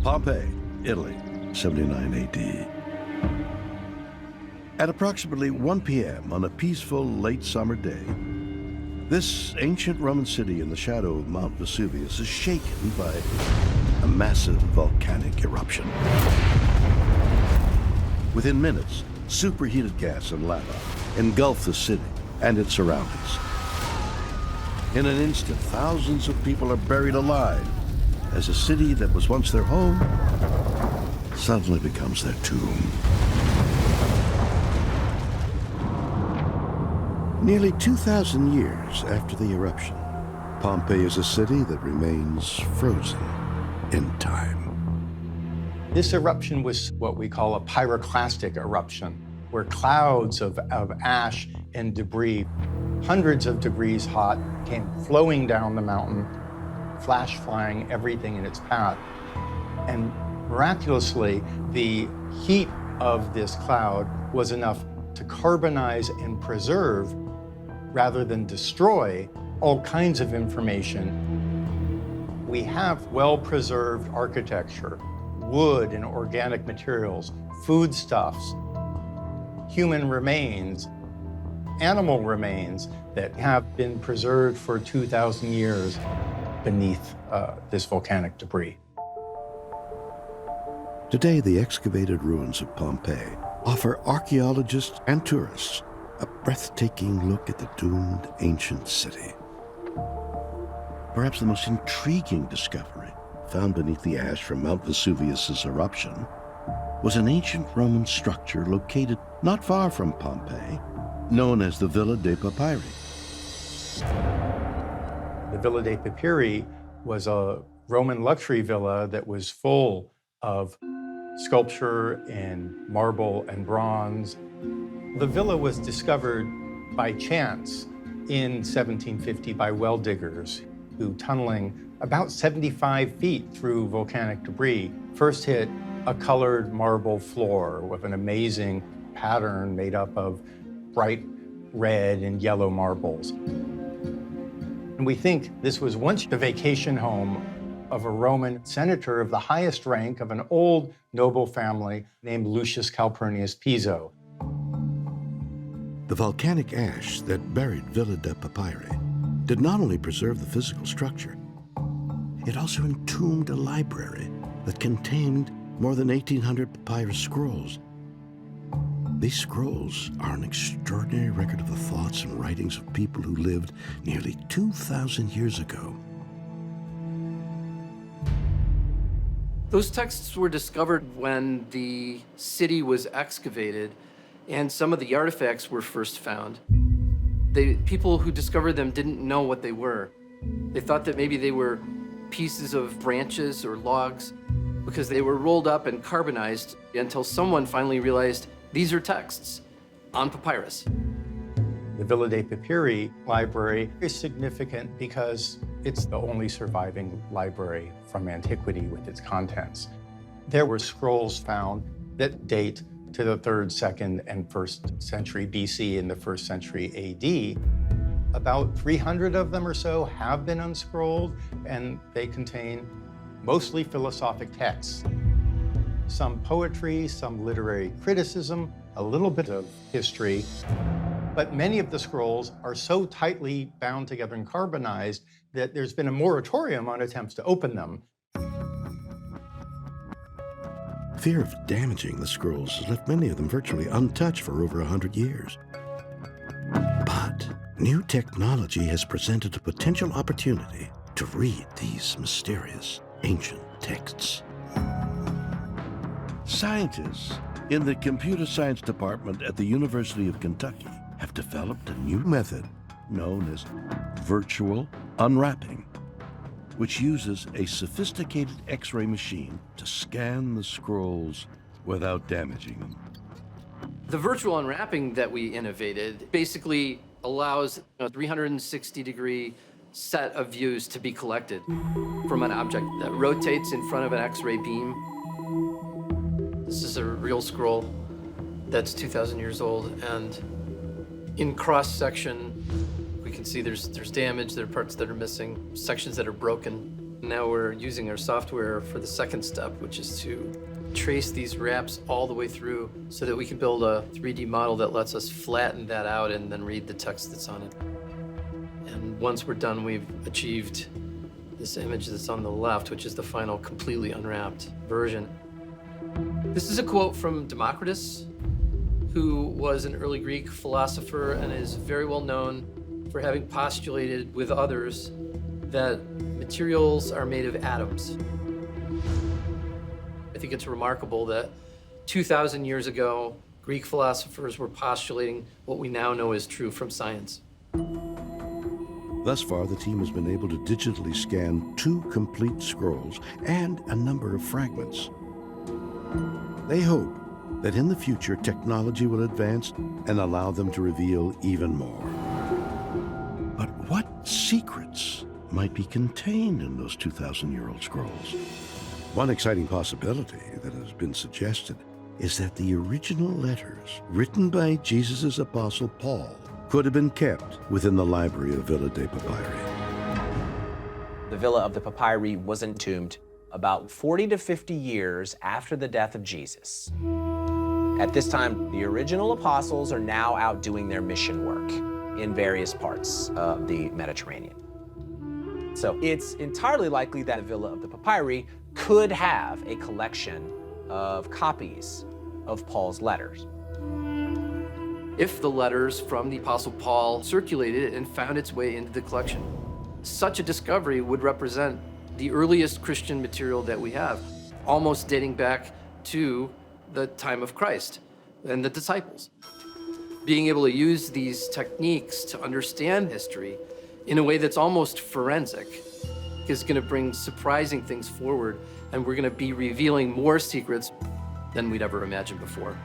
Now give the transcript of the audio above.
Pompeii, Italy, 79 AD. At approximately 1 p.m. on a peaceful late summer day, this ancient Roman city in the shadow of Mount Vesuvius is shaken by a massive volcanic eruption. Within minutes, superheated gas and lava engulf the city and its surroundings. In an instant, thousands of people are buried alive as a city that was once their home suddenly becomes their tomb. Nearly 2,000 years after the eruption, Pompeii is a city that remains frozen in time. This eruption was what we call a pyroclastic eruption, where clouds of ash and debris, hundreds of degrees hot, came flowing down the mountain, flash flying everything in its path. And miraculously, the heat of this cloud was enough to carbonize and preserve, rather than destroy, all kinds of information. We have well-preserved architecture, wood and organic materials, foodstuffs, human remains, animal remains that have been preserved for 2,000 years beneath this volcanic debris. Today, the excavated ruins of Pompeii offer archaeologists and tourists a breathtaking look at the doomed ancient city. Perhaps the most intriguing discovery found beneath the ash from Mount Vesuvius's eruption was an ancient Roman structure located not far from Pompeii, known as the Villa dei Papyri. The Villa dei Papyri was a Roman luxury villa that was full of sculpture in marble and bronze. The villa was discovered by chance in 1750 by well diggers who, tunneling about 75 feet through volcanic debris, first hit a colored marble floor with an amazing pattern made up of bright red and yellow marbles. And we think this was once the vacation home of a Roman senator of the highest rank of an old noble family named Lucius Calpurnius Piso. The volcanic ash that buried Villa dei Papyri did not only preserve the physical structure, it also entombed a library that contained more than 1,800 papyrus scrolls. These scrolls are an extraordinary record of the thoughts and writings of people who lived nearly 2,000 years ago. Those texts were discovered when the city was excavated and some of the artifacts were first found. The people who discovered them didn't know what they were. They thought that maybe they were pieces of branches or logs because they were rolled up and carbonized until someone finally realized these are texts on papyrus. The Villa dei Papyri library is significant because it's the only surviving library from antiquity with its contents. There were scrolls found that date to the 3rd, 2nd, and 1st century BC and the 1st century AD. About 300 of them or so have been unscrolled, and they contain mostly philosophic texts. Some poetry, some literary criticism, a little bit of history, but many of the scrolls are so tightly bound together and carbonized that there's been a moratorium on attempts to open them. Fear of damaging the scrolls has left many of them virtually untouched for over 100 years. But new technology has presented a potential opportunity to read these mysterious ancient texts. Scientists in the computer science department at the University of Kentucky have developed a new method known as virtual unwrapping, which uses a sophisticated X-ray machine to scan the scrolls without damaging them. The virtual unwrapping that we innovated basically allows a 360-degree set of views to be collected from an object that rotates in front of an X-ray beam. This is a real scroll that's 2,000 years old, and in cross-section, we can see there's damage, there are parts that are missing, sections that are broken. Now we're using our software for the second step, which is to trace these wraps all the way through so that we can build a 3D model that lets us flatten that out and then read the text that's on it. And once we're done, we've achieved this image that's on the left, which is the final completely unwrapped version. This is a quote from Democritus, who was an early Greek philosopher and is very well known for having postulated with others that materials are made of atoms. I think it's remarkable that 2,000 years ago, Greek philosophers were postulating what we now know is true from science. Thus far, the team has been able to digitally scan 2 complete scrolls and a number of fragments. They hope that in the future, technology will advance and allow them to reveal even more. But what secrets might be contained in those 2,000-year-old scrolls? One exciting possibility that has been suggested is that the original letters written by Jesus' apostle Paul could have been kept within the library of Villa de Papyri. The Villa of the Papyri was entombed about 40 to 50 years after the death of Jesus. At this time, the original apostles are now out doing their mission work in various parts of the Mediterranean. So it's entirely likely that the Villa of the Papyri could have a collection of copies of Paul's letters. If the letters from the Apostle Paul circulated and found its way into the collection, such a discovery would represent the earliest Christian material that we have, almost dating back to the time of Christ and the disciples. Being able to use these techniques to understand history in a way that's almost forensic is going to bring surprising things forward, and we're going to be revealing more secrets than we'd ever imagined before.